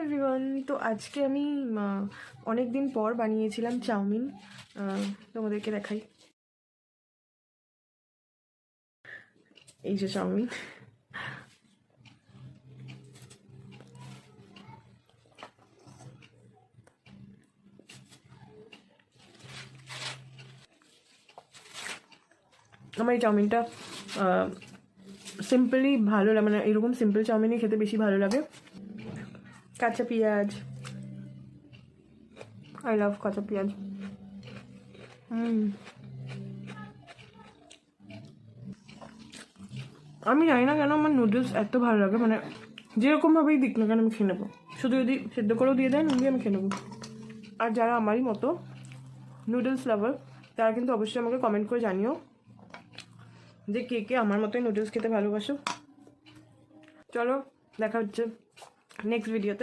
Everyone, তো আজকে আমি অনেক দিন পর বানিয়েছিলাম চাউমিন। তোমাদেরকে দেখাই, এই যে চাউমিন। আমার এই চাউমিনটা সিম্পলি ভালো লাগে, মানে এরকম সিম্পল চাউমিনই খেতে বেশি ভালো লাগে। কাঁচা পেঁয়াজ, আই লাভ কাঁচা পেঁয়াজ। আমি জানি না কেন আমার নুডলস এত ভালো লাগে, মানে যেরকমভাবেই দিক না কেন আমি খেয়ে নেবো। শুধু যদি সেদ্ধ করেও দিয়ে দেয় নুডলি আমি খেয়ে নেবো। আর যারা আমারই মতো নুডলস লাভার তারা কিন্তু অবশ্যই আমাকে কমেন্ট করে জানিও যে কে কে আমার মতোই নুডলস খেতে ভালোবাসো। চলো দেখা হচ্ছে নেক্সট ভিডিওতে।